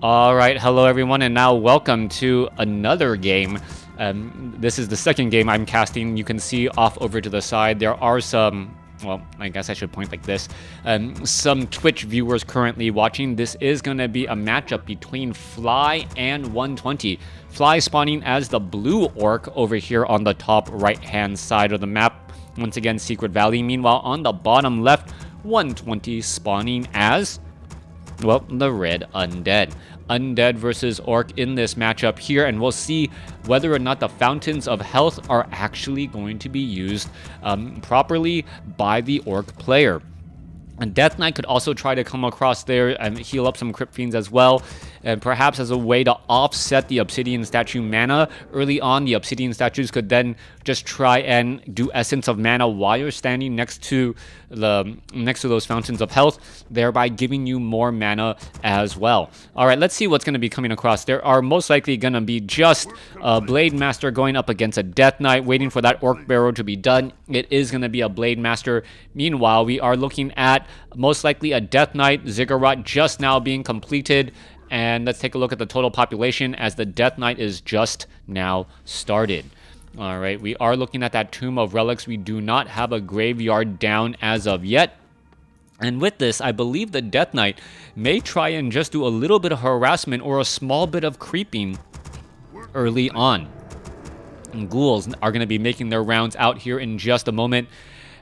Alright, hello everyone, and now welcome to another game. This is the second game I'm casting. You can see off over to the side, there are some, well, I guess I should point like this, some Twitch viewers currently watching. This is going to be a matchup between Fly and 120. Fly spawning as the blue orc over here on the top right-hand side of the map. Once again, Secret Valley. Meanwhile, on the bottom left, 120 spawning as, well, the red Undead. Undead versus Orc in this matchup here, and we'll see whether or not the fountains of health are actually going to be used properly by the Orc player. And Death Knight could also try to come across there and heal up some Crypt Fiends as well, and perhaps as a way to offset the Obsidian Statue mana. Early on, the Obsidian Statues could then just try and do Essence of Mana while you're standing next to those Fountains of Health, thereby giving you more mana as well. Alright, let's see what's going to be coming across. There are most likely going to be just a Blade Master going up against a Death Knight, waiting for that Orc Barrow to be done. It is going to be a Blade Master. Meanwhile, we are looking at most likely a Death Knight Ziggurat just now being completed. And let's take a look at the total population as the Death Knight is just now started. Alright, we are looking at that Tomb of Relics. We do not have a graveyard down as of yet. And with this, I believe the Death Knight may try and just do a little bit of harassment or a small bit of creeping early on. And ghouls are going to be making their rounds out here in just a moment,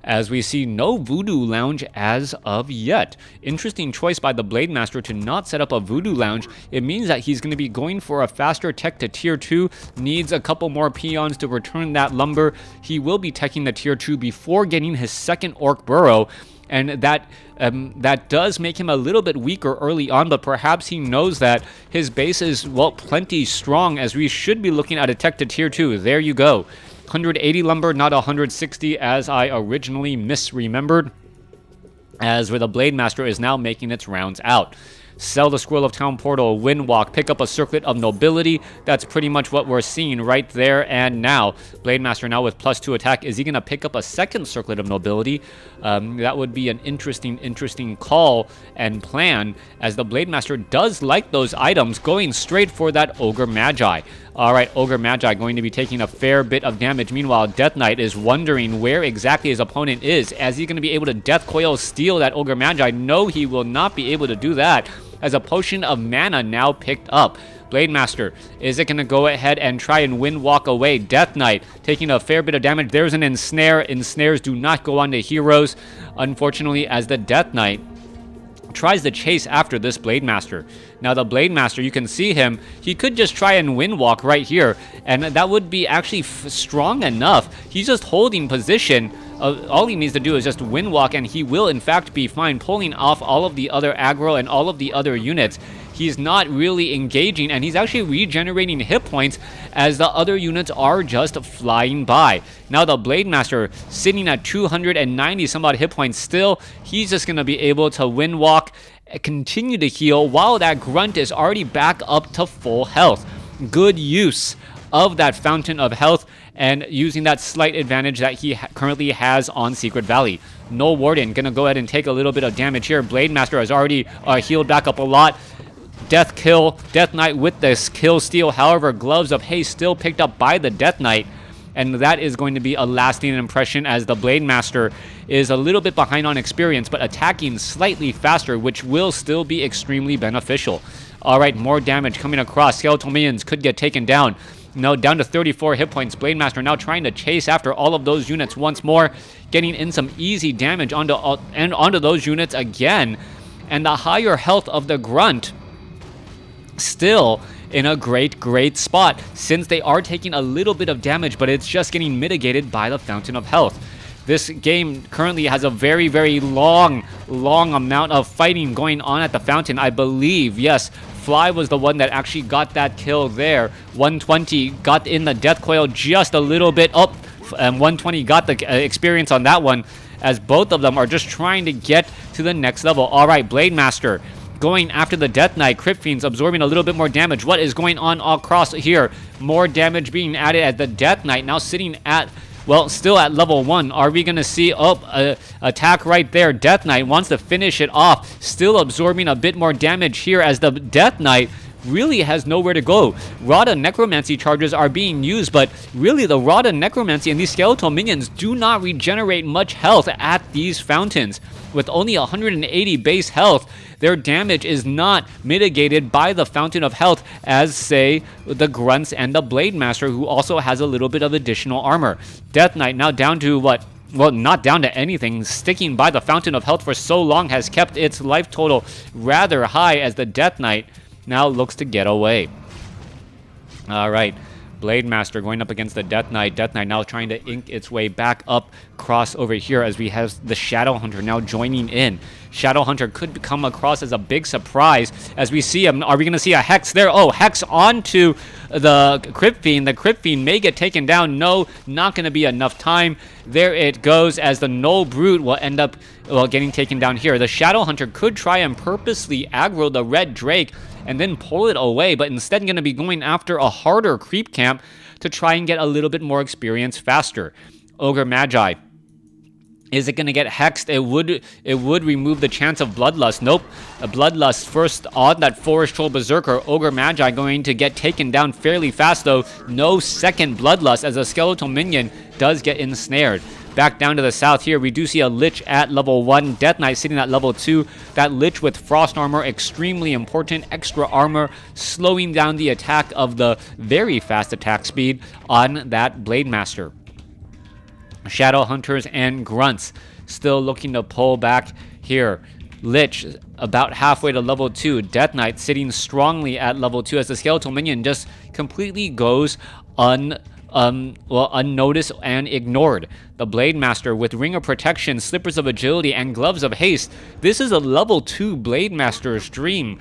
as we see no Voodoo Lounge as of yet. Interesting choice by the Blade Master to not set up a Voodoo Lounge. It means that he's going to be going for a faster tech to tier 2, needs a couple more peons to return that lumber. He will be teching the tier 2 before getting his second Orc Burrow, and that does make him a little bit weaker early on, but perhaps he knows that his base is, well, plenty strong, as we should be looking at a tech to tier 2. There you go. 180 lumber, not 160 as I originally misremembered, as where the Blade Master is now making its rounds out. Sell the Scroll of Town Portal, Windwalk, pick up a Circlet of Nobility. That's pretty much what we're seeing right there and now. Blade Master now with +2 attack. Is he going to pick up a second Circlet of Nobility? That would be an interesting call and plan, as the Blade Master does like those items, going straight for that Ogre Magi. Alright, Ogre Magi going to be taking a fair bit of damage. Meanwhile, Death Knight is wondering where exactly his opponent is. Is he going to be able to Death Coil steal that Ogre Magi? No, he will not be able to do that, as a Potion of Mana now picked up. Blade Master, is it going to go ahead and try and Windwalk away? Death Knight taking a fair bit of damage. There's an Ensnare. Ensnares do not go on to heroes, unfortunately, as the Death Knight tries to chase after this Blade Master. Now the Blade Master, you can see him, he could just try and Windwalk right here, and that would be actually strong enough. He's just holding position. All he needs to do is just Windwalk, and he will in fact be fine, pulling off all of the other aggro and all of the other units. He's not really engaging, and he's actually regenerating hit points as the other units are just flying by. Now the Blade Master sitting at 290 some odd hit points still. He's just going to be able to Windwalk, continue to heal, while that Grunt is already back up to full health. Good use of that Fountain of Health, and using that slight advantage that he currently has on Secret Valley. No Warden, gonna go ahead and take a little bit of damage here. Blade Master has already healed back up a lot. Death kill, Death Knight with this kill steal. However, Gloves of Haste still picked up by the Death Knight, and that is going to be a lasting impression, as the Blade Master is a little bit behind on experience, but attacking slightly faster, which will still be extremely beneficial. Alright, more damage coming across. Skeletal minions could get taken down. No, down to 34 hit points. Blade Master now trying to chase after all of those units once more, getting in some easy damage onto those units again. And the higher health of the Grunt still in a great spot, since they are taking a little bit of damage, but it's just getting mitigated by the Fountain of Health. This game currently has a very long amount of fighting going on at the Fountain. I believe, yes, Fly was the one that actually got that kill there. 120 got in the Death Coil just a little bit up, and 120 got the experience on that one, as both of them are just trying to get to the next level. Alright, Blade Master going after the Death Knight. Crypt Fiends absorbing a little bit more damage. What is going on across here? More damage being added as the Death Knight now sitting at Well, still at level 1. Are we going to see, attack right there. Death Knight wants to finish it off. Still absorbing a bit more damage here as the Death Knight really has nowhere to go. Rod of Necromancy charges are being used, but really the Rod of Necromancy and these skeletal minions do not regenerate much health at these fountains. With only 180 base health, their damage is not mitigated by the Fountain of Health as, say, the Grunts and the Blade Master, who also has a little bit of additional armor. Death Knight now down to what? Well, not down to anything. Sticking by the Fountain of Health for so long has kept its life total rather high as the Death Knight now looks to get away. Alright, Blade Master going up against the Death Knight. Death Knight now trying to ink its way back up across over here as we have the Shadow Hunter now joining in. Shadow Hunter could come across as a big surprise as we see him. Are we going to see a Hex there? Oh, Hex onto the Crypt Fiend. The Crypt Fiend may get taken down. No, not going to be enough time. There it goes as the Null Brute will end up getting taken down here. The Shadow Hunter could try and purposely aggro the Red Drake and then pull it away, but instead going to be going after a harder creep camp to try and get a little bit more experience faster. Ogre Magi. Is it going to get hexed? It would remove the chance of Bloodlust. Nope. A Bloodlust first on that Forest Troll Berserker. Ogre Magi going to get taken down fairly fast, though. No second Bloodlust as a skeletal minion does get ensnared. Back down to the south here, we do see a Lich at level 1. Death Knight sitting at level 2. That Lich with Frost Armor, extremely important. Extra armor, slowing down the attack of the very fast attack speed on that Blade Master. Shadow Hunters and Grunts still looking to pull back here. Lich about halfway to level 2. Death Knight sitting strongly at level 2 as the skeletal minion just completely goes unnoticed and ignored. The Blade Master with Ring of Protection, Slippers of Agility, and Gloves of Haste. This is a level 2 Blade Master's dream.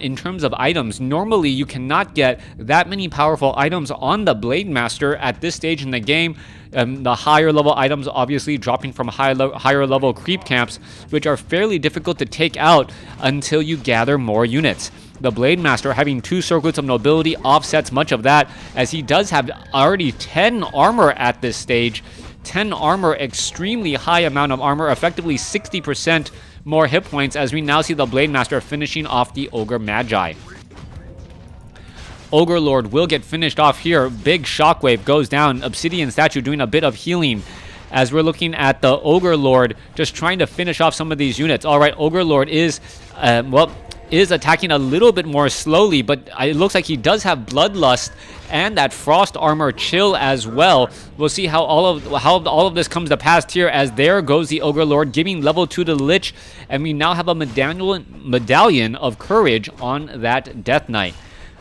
In terms of items, normally you cannot get that many powerful items on the Blade Master at this stage in the game. The higher level items obviously dropping from higher level creep camps, which are fairly difficult to take out until you gather more units. The Blade Master having 2 Circlets of Nobility offsets much of that, as he does have already 10 armor at this stage. 10 armor, extremely high amount of armor, effectively 60% more hit points, as we now see the Blade Master finishing off the Ogre Magi. Ogre Lord will get finished off here. Big shockwave goes down. Obsidian Statue doing a bit of healing as we're looking at the Ogre Lord just trying to finish off some of these units. Alright, Ogre Lord is, is attacking a little bit more slowly, but it looks like he does have Bloodlust and that Frost Armor chill as well. We'll see how all of this comes to pass here, as there goes the Ogre Lord giving level 2 to the Lich, and we now have a medallion of courage on that Death Knight.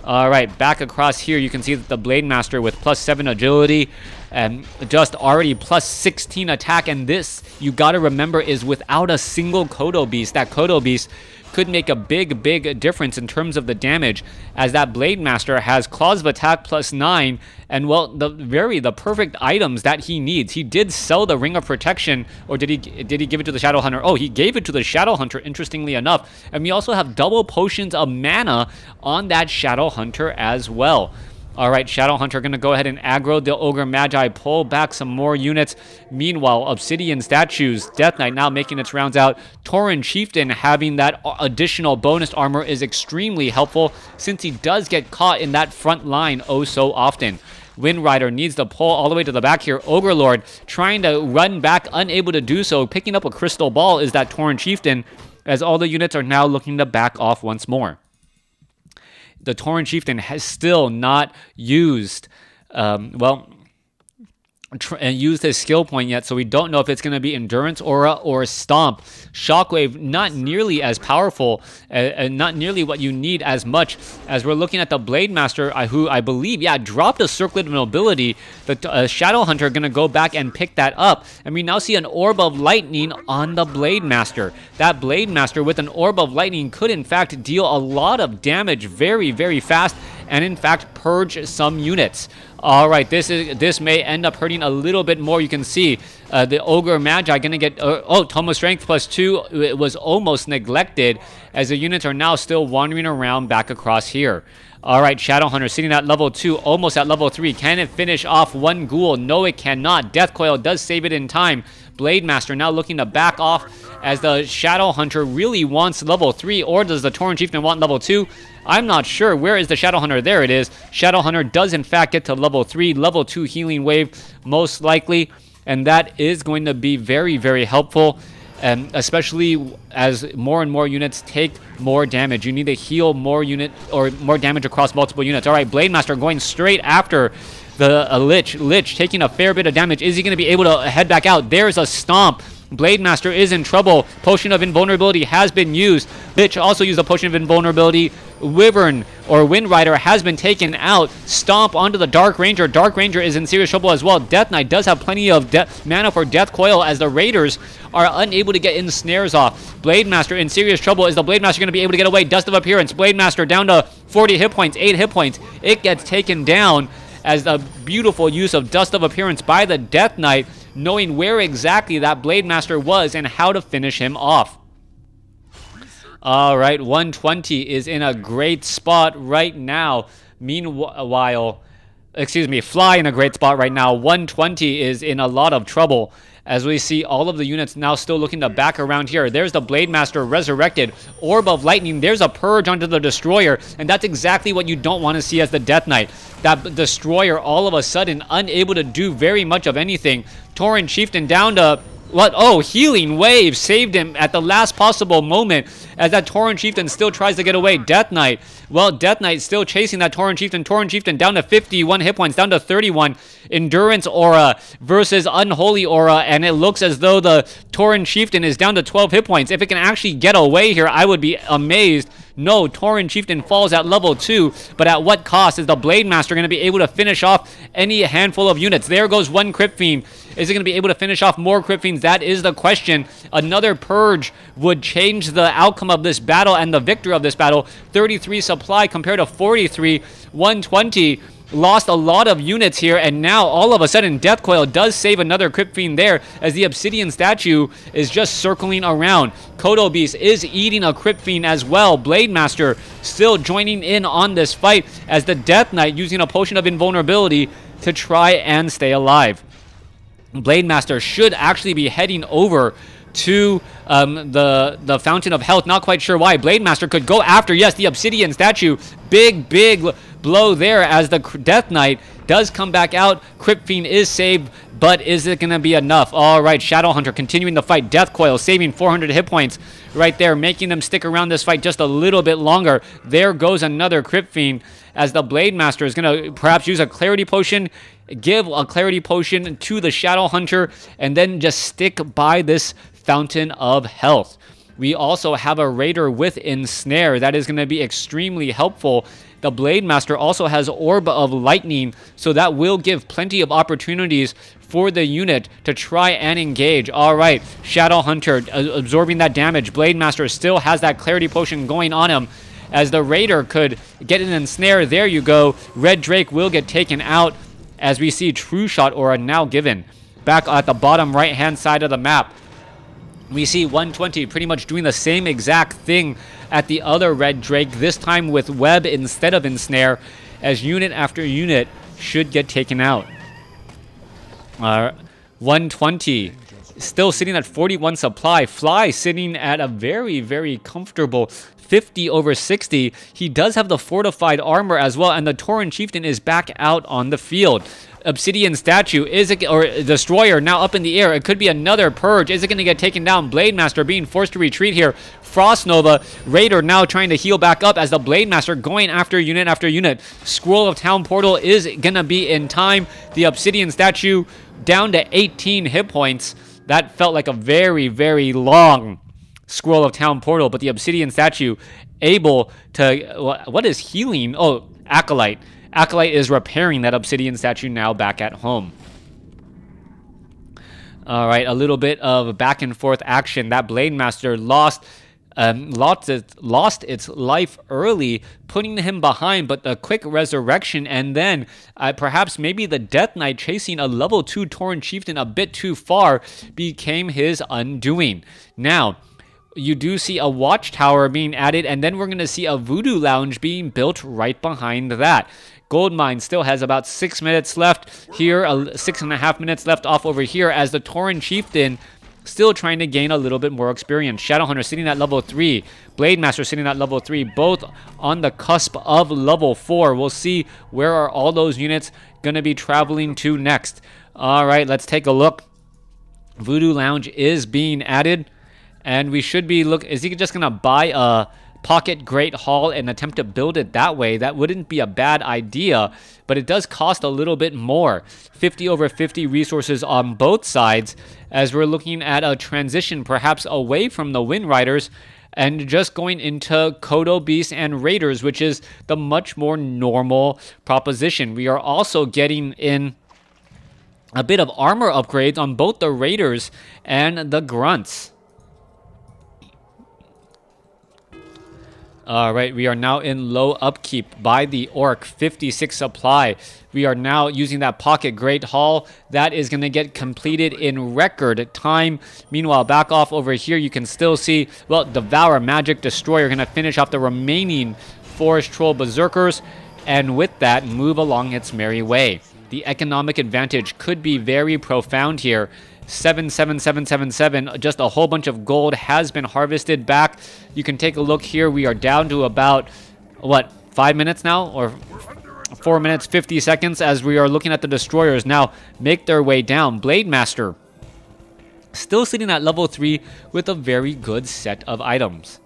Alright, back across here you can see that the Blade Master with +7 agility and just already +16 attack, and this, you gotta remember, is without a single Kodo Beast. That Kodo Beast could make a big difference in terms of the damage, as that Blade Master has Claws of Attack +9 and, well, the perfect items that he needs. He did sell the Ring of Protection, or did he give it to the Shadow Hunter? Oh, he gave it to the Shadow Hunter, interestingly enough. And we also have double potions of mana on that Shadow Hunter as well. Alright, Shadow Hunter going to go ahead and aggro the Ogre Magi, pull back some more units. Meanwhile, Obsidian Statues, Death Knight now making its rounds out. Tauren Chieftain having that additional bonus armor is extremely helpful, since he does get caught in that front line oh so often. Wind Rider needs to pull all the way to the back here. Ogre Lord trying to run back, unable to do so. Picking up a Crystal Ball is that Tauren Chieftain, as all the units are now looking to back off once more. The Tauren Chieftain has still not used, used his skill point yet, so we don't know if it's going to be Endurance, Aura, or Stomp. Shockwave, not nearly as powerful, and not nearly what you need as much, as we're looking at the Blade Master, who I believe, dropped a Circlet of Nobility. The Shadow Hunter going to go back and pick that up, and we now see an Orb of Lightning on the Blade Master. That Blade Master with an Orb of Lightning could in fact deal a lot of damage very fast, and in fact purge some units. All right, this may end up hurting a little bit more. You can see the Ogre Magi going to get... Tomo Strength +2. It was almost neglected as the units are now still wandering around back across here. All right, Shadowhunter sitting at level 2, almost at level 3. Can it finish off one ghoul? No, it cannot. Death Coil does save it in time. Blade Master now looking to back off as the Shadowhunter really wants level 3, or does the Tauren Chieftain want level 2? I'm not sure. Where is the Shadowhunter? There it is. Shadowhunter does in fact get to level 3, level 2 healing wave most likely, and that is going to be very, very helpful. Especially as more and more units take more damage. You need to heal more more damage across multiple units. All right, Blade Master going straight after the Lich. Lich taking a fair bit of damage. Is he going to be able to head back out? There's a stomp. Blade Master is in trouble. Potion of Invulnerability has been used. Lich also used a Potion of Invulnerability. Wyvern or Wind Rider has been taken out. Stomp onto the Dark Ranger. Dark Ranger is in serious trouble as well. Death Knight does have plenty of mana for Death Coil as the Raiders are unable to get ensnares off. Blade Master in serious trouble. Is the Blade Master going to be able to get away? Dust of Appearance. Blade Master down to 40 hit points, 8 hit points. It gets taken down as the beautiful use of Dust of Appearance by the Death Knight, knowing where exactly that Blade Master was and how to finish him off. All right, 120 is in a great spot right now. Meanwhile, Fly in a great spot right now. 120 is in a lot of trouble as we see all of the units now still looking to back around here. There's the Blade Master resurrected. Orb of Lightning. There's a purge onto the Destroyer, and that's exactly what you don't want to see as the Death Knight. That Destroyer all of a sudden unable to do very much of anything. Tauren Chieftain down to... what? Oh, Healing Wave saved him at the last possible moment as that Tauren Chieftain still tries to get away. Death Knight. Well, Death Knight still chasing that Tauren Chieftain. Tauren Chieftain down to 51 hit points, down to 31. Endurance Aura versus Unholy Aura, and it looks as though the Tauren Chieftain is down to 12 hit points. If it can actually get away here, I would be amazed. No, Tauren Chieftain falls at level 2, but at what cost? Is the Blade Master going to be able to finish off any handful of units? There goes one Crypt Fiend. Is it going to be able to finish off more Crypt Fiends? That is the question. Another Purge would change the outcome of this battle and the victor of this battle. 33 supply compared to 43. 120 lost a lot of units here, and now all of a sudden Death Coil does save another Crypt Fiend there as the Obsidian statue is just circling around. Kodo Beast is eating a Crypt Fiend as well. Blade Master still joining in on this fight as the Death Knight using a Potion of Invulnerability to try and stay alive. Blade Master should actually be heading over to the Fountain of Health. Not quite sure why. Blade Master could go after, yes, the Obsidian statue. Big blow there as the Death Knight does come back out. Crypt Fiend is saved, but is it going to be enough? All right, Shadowhunter continuing the fight. Death Coil saving 400 hit points right there, making them stick around this fight just a little bit longer. There goes another Crypt Fiend as the Blade Master is going to perhaps use a Clarity Potion, give a Clarity Potion to the Shadowhunter, and then just stick by this Fountain of Health. We also have a Raider with Ensnare. That is going to be extremely helpful. The Blade Master also has Orb of Lightning, so that will give plenty of opportunities for the unit to try and engage. All right, Shadowhunter absorbing that damage. Blade Master still has that Clarity Potion going on him as the Raider could get an Ensnare. There you go. Red Drake will get taken out as we see True Shot Aura now given. Back at the bottom right-hand side of the map, we see 120 pretty much doing the same exact thing at the other Red Drake, this time with Web instead of Ensnare, as unit after unit should get taken out. 120 still sitting at 41 supply. Fly sitting at a very, very comfortable 50 over 60. He does have the fortified armor as well, and the Tauren Chieftain is back out on the field. Obsidian statue or Destroyer now up in the air. It could be another Purge. Is it going to get taken down? Blade Master being forced to retreat here. Frost Nova. Raider now trying to heal back up as the Blade Master going after unit after unit. Scroll of Town Portal is going to be in time. The Obsidian statue down to 18 hit points. That felt like a very, very long Scroll of Town Portal, but the Obsidian statue able to... what is healing? Oh, Acolyte. Acolyte is repairing that Obsidian statue now back at home. All right, a little bit of back and forth action. That Blade Master lost lost its life early, putting him behind, but the quick resurrection and then perhaps maybe the Death Knight chasing a level 2 Tauren Chieftain a bit too far became his undoing. Now, you do see a watchtower being added, and then we're going to see a Voodoo Lounge being built right behind that. Goldmine still has about 6 minutes left here, 6.5 minutes left off over here as the Tauren Chieftain still trying to gain a little bit more experience. Shadowhunter sitting at level 3. Blademaster sitting at level 3. Both on the cusp of level 4. We'll see where are all those units going to be traveling to next. All right, let's take a look. Voodoo Lounge is being added. And we should be is he just going to buy a Pocket Great Hall and attempt to build it that way? That wouldn't be a bad idea, but it does cost a little bit more. 50 over 50 resources on both sides as we're looking at a transition perhaps away from the Wind Riders and just going into Kodo Beasts and Raiders, which is the much more normal proposition. We are also getting in a bit of armor upgrades on both the Raiders and the Grunts. Alright, we are now in low upkeep by the Orc, 56 supply. We are now using that Pocket Great Hall. That is going to get completed in record time. Meanwhile, back off over here, you can still see, well, Devour, Magic, Destroyer going to finish off the remaining Forest Troll Berserkers. And with that, move along its merry way. The economic advantage could be very profound here. 77777, just a whole bunch of gold has been harvested back. You can take a look here. We are down to about, what, 5 minutes now? Or 4 minutes, 50 seconds as we are looking at the destroyers now make their way down. Blademaster still sitting at level 3 with a very good set of items.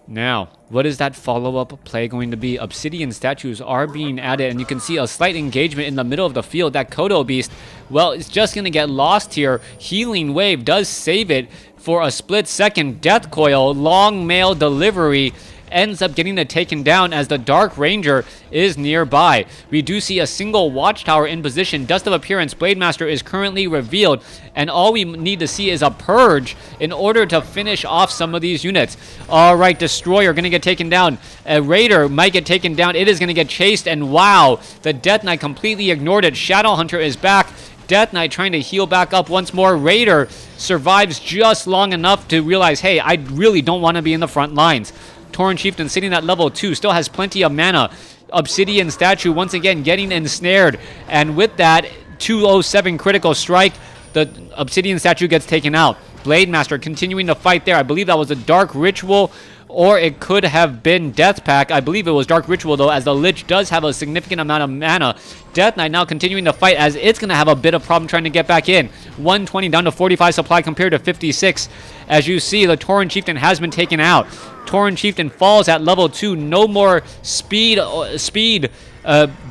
Now, what is that follow-up play going to be? Obsidian statues are being added, and you can see a slight engagement in the middle of the field. That Kodo Beast, well, it's just going to get lost here. Healing Wave does save it for a split second. Death Coil, long mail delivery, ends up getting it taken down as the Dark Ranger is nearby. We do see a single watchtower in position. Dust of Appearance, Blademaster is currently revealed, and all we need to see is a purge in order to finish off some of these units. All right, Destroyer going to get taken down. A Raider might get taken down. It is going to get chased, and wow, the Death Knight completely ignored it. Shadowhunter is back. Death Knight trying to heal back up once more. Raider survives just long enough to realize, hey, I really don't want to be in the front lines. Tauren Chieftain sitting at level 2, still has plenty of mana. Obsidian statue once again getting ensnared, and with that 207 critical strike, the Obsidian statue gets taken out. Blademaster continuing to fight there. I believe that was a Dark Ritual, or it could have been Death Pack. I believe it was Dark Ritual though, as the Lich does have a significant amount of mana. Death Knight now continuing to fight as it's going to have a bit of problem trying to get back in. 120 down to 45 supply compared to 56. As you see, the Tauren Chieftain has been taken out. Tauren Chieftain falls at level 2. No more speed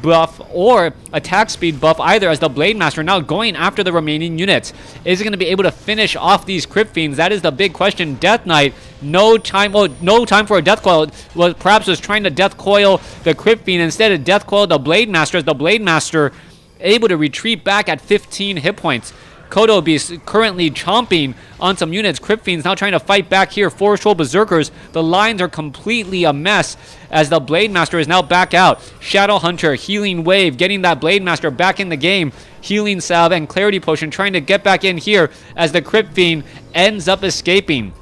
buff or attack speed buff either, as the Blademaster now going after the remaining units. Is it going to be able to finish off these Crypt Fiends? That is the big question. Death Knight, no time for a Death Coil. Well, perhaps was trying to Death Coil the Crypt Fiend instead of Death Coil the Blademaster, as the Blademaster able to retreat back at 15 hit points. Kodo Beast currently chomping on some units. Crypt Fiends now trying to fight back here. Forest Troll Berserkers. The lines are completely a mess as the Blademaster is now back out. Shadowhunter, Healing Wave, getting that Blademaster back in the game. Healing Salve and Clarity Potion trying to get back in here as the Crypt Fiend ends up escaping.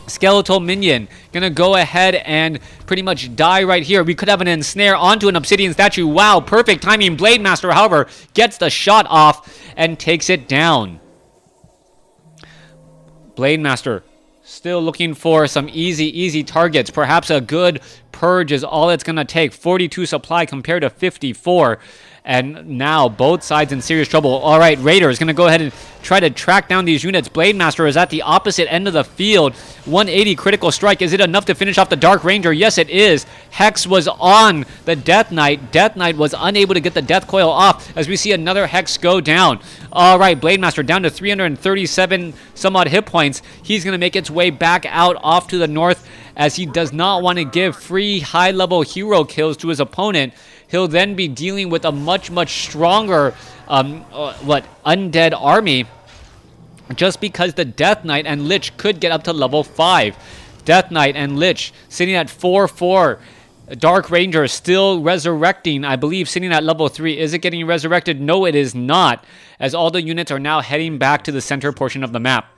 Skeletal Minion gonna go ahead and pretty much die right here. We could have an ensnare onto an Obsidian statue. Wow, perfect timing. Blademaster, however, gets the shot off and takes it down. Blademaster still looking for some easy targets. Perhaps a good purge is all it's gonna take. 42 supply compared to 54. And now both sides in serious trouble. All right, Raider is going to go ahead and try to track down these units. Blademaster is at the opposite end of the field. 180 critical strike. Is it enough to finish off the Dark Ranger? Yes, it is. Hex was on the Death Knight. Death Knight was unable to get the Death Coil off as we see another Hex go down. All right, Blademaster down to 337 some odd hit points. He's going to make its way back out off to the north as he does not want to give free high-level hero kills to his opponent. He'll then be dealing with a much stronger Undead army just because the Death Knight and Lich could get up to level 5. Death Knight and Lich sitting at 4-4. Dark Ranger still resurrecting, I believe, sitting at level 3. Is it getting resurrected? No, it is not, as all the units are now heading back to the center portion of the map.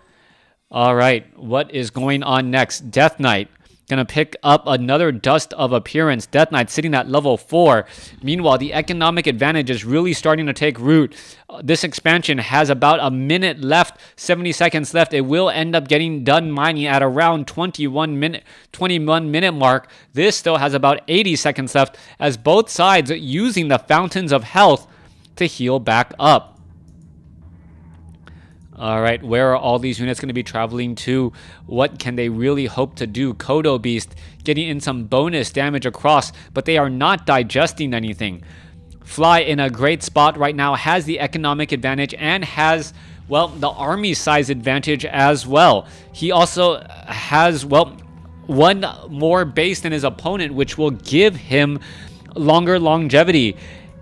All right, what is going on next? Death Knight gonna pick up another Dust of Appearance. Death Knight sitting at level 4. Meanwhile, the economic advantage is really starting to take root. This expansion has about a minute left, 70 seconds left. It will end up getting done mining at around 21 minute mark. This still has about 80 seconds left, as both sides using the Fountains of Health to heal back up. All right, where are all these units going to be traveling to? What can they really hope to do? Kodo Beast getting in some bonus damage across, but they are not digesting anything. Fly in a great spot right now, has the economic advantage and has, well, the army size advantage as well. He also has, well, one more base than his opponent, which will give him longer longevity.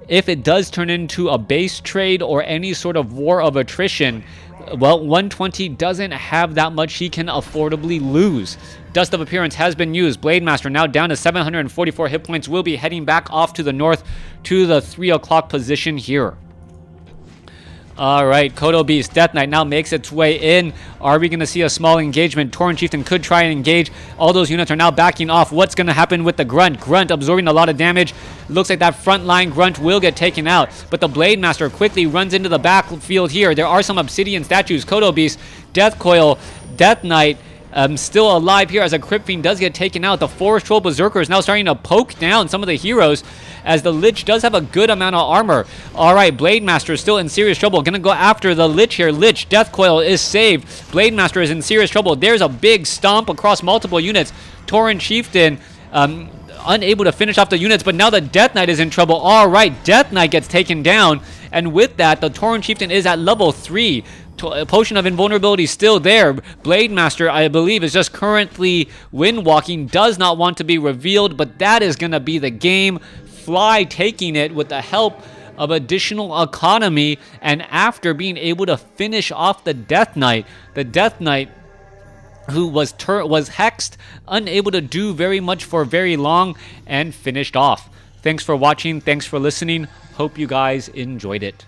If it does turn into a base trade or any sort of war of attrition, well, 120 doesn't have that much he can affordably lose. Dust of Appearance has been used. Blade Master now down to 744 hit points. Will be heading back off to the north to the 3 o'clock position here. All right, Kodo Beast, Death Knight now makes its way in. Are we going to see a small engagement? Tauren Chieftain could try and engage. All those units are now backing off. What's going to happen with the Grunt? Grunt absorbing a lot of damage. Looks like that frontline Grunt will get taken out. But the Blade Master quickly runs into the backfield here. There are some Obsidian statues. Kodo Beast, Death Coil, Death Knight, still alive here as a Crypt Fiend does get taken out. The Forest Troll Berserker is now starting to poke down some of the heroes, as the Lich does have a good amount of armor. All right, Blade Master is still in serious trouble. Gonna go after the Lich here. Lich, Death Coil is saved. Blade Master is in serious trouble. There's a big stomp across multiple units. Tauren Chieftain unable to finish off the units, but now the Death Knight is in trouble. All right, Death Knight gets taken down, and with that, the Tauren Chieftain is at level 3. Potion of Invulnerability still there. Blade Master, I believe, is just currently wind walking, does not want to be revealed, but that is going to be the game. Fly taking it with the help of additional economy, and after being able to finish off the Death Knight who was hexed, unable to do very much for very long, and finished off. Thanks for watching. Thanks for listening. Hope you guys enjoyed it.